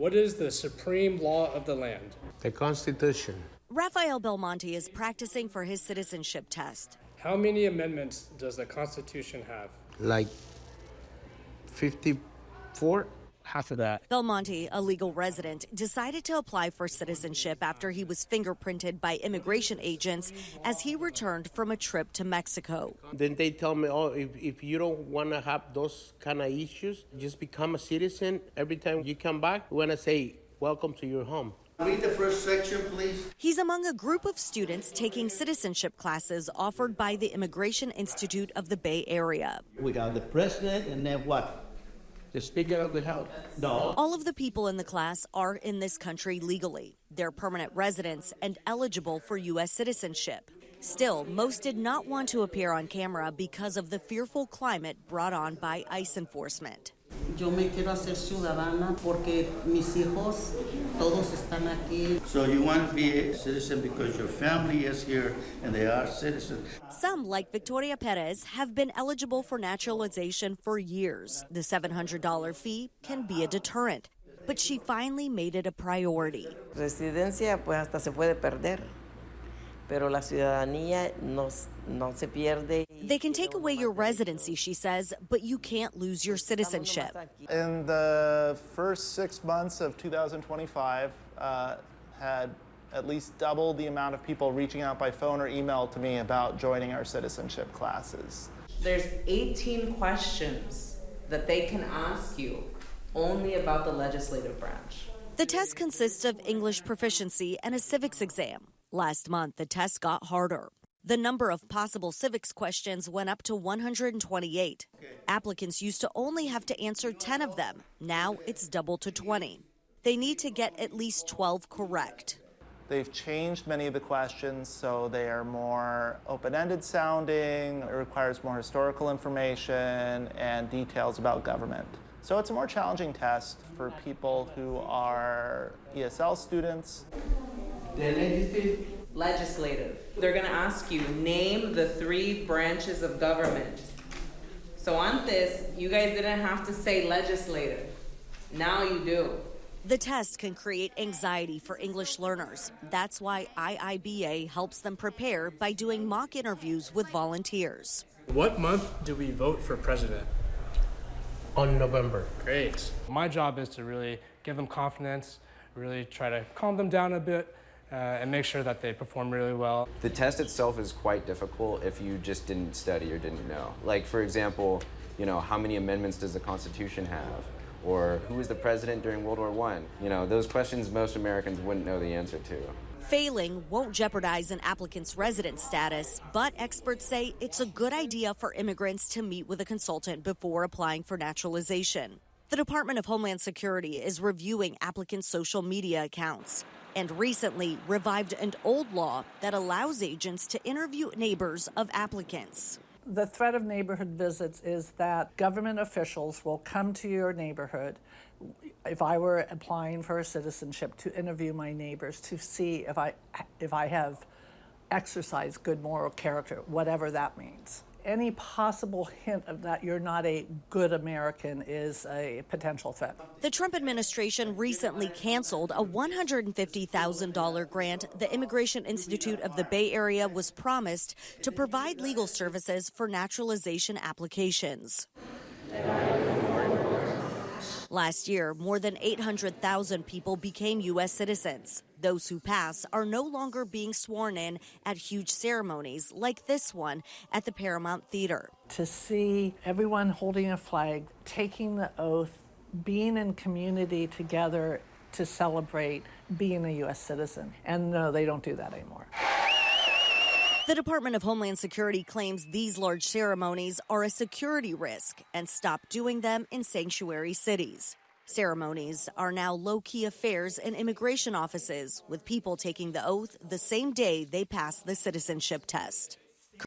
What is the supreme law of the land? The Constitution. Rafael Belmonte is practicing for his citizenship test. How many amendments does the Constitution have? Like 54? Half of that. Belmonte, a legal resident, decided to apply for citizenship after he was fingerprinted by immigration agents as he returned from a trip to Mexico. Then they tell me, oh, if you don't want to have those kind of issues, just become a citizen. Every time you come back, we want to say, welcome to your home. Read the first section, please. He's among a group of students taking citizenship classes offered by the Immigration Institute of the Bay Area. We got the president and then what? The Speaker of the House. No. All of the people in the class are in this country legally. They're permanent residents and eligible for U.S. citizenship. Still, most did not want to appear on camera because of the fearful climate brought on by ICE enforcement. Yo me quiero hacer ciudadana porque mis hijos todos están aquí. So you want to be a citizen because your family is here and they are citizens. Some, like Victoria Perez, have been eligible for naturalization for years. The $700 fee can be a deterrent, but she finally made it a priority. Residencia pues hasta se puede perder, pero la ciudadanía no se pierde. They can take away your residency, she says, but you can't lose your citizenship. In the first 6 months of 2025, had at least double the amount of people reaching out by phone or email to me about joining our citizenship classes. There's 18 questions that they can ask you only about the legislative branch. The test consists of English proficiency and a civics exam. Last month, the test got harder. The number of possible civics questions went up to 128. Applicants used to only have to answer 10 of them. Now it's doubled to 20. They need to get at least 12 correct. They've changed many of the questions, so they are more open-ended sounding. It requires more historical information and details about government. So it's a more challenging test for people who are ESL students. Legislative. They're going to ask you, name the 3 branches of government. So antes, you guys didn't have to say legislative. Now you do. The test can create anxiety for English learners. That's why IIBA helps them prepare by doing mock interviews with volunteers. What month do we vote for president? On November. Great. My job is to really give them confidence, really try to calm them down a bit, and make sure that they perform really well. The test itself is quite difficult if you just didn't study or didn't know. Like, for example, how many amendments does the Constitution have? Or who was the president during World War I? Those questions most Americans wouldn't know the answer to. Failing won't jeopardize an applicant's resident status, but experts say it's a good idea for immigrants to meet with a consultant before applying for naturalization. The Department of Homeland Security is reviewing applicants' social media accounts and recently revived an old law that allows agents to interview neighbors of applicants. The threat of neighborhood visits is that government officials will come to your neighborhood, if I were applying for citizenship, to interview my neighbors to see if I have exercised good moral character, whatever that means. Any possible hint of that you're not a good American is a potential threat. The Trump administration recently canceled a $150,000 grant the Immigration Institute of the Bay Area was promised to provide legal services for naturalization applications. Last year, more than 800,000 people became U.S. citizens. Those who pass are no longer being sworn in at huge ceremonies like this one at the Paramount Theater. To see everyone holding a flag, taking the oath, being in community together to celebrate being a U.S. citizen. And no, they don't do that anymore. The Department of Homeland Security claims these large ceremonies are a security risk and stopped doing them in sanctuary cities. Ceremonies are now low-key affairs in immigration offices, with people taking the oath the same day they pass the citizenship test.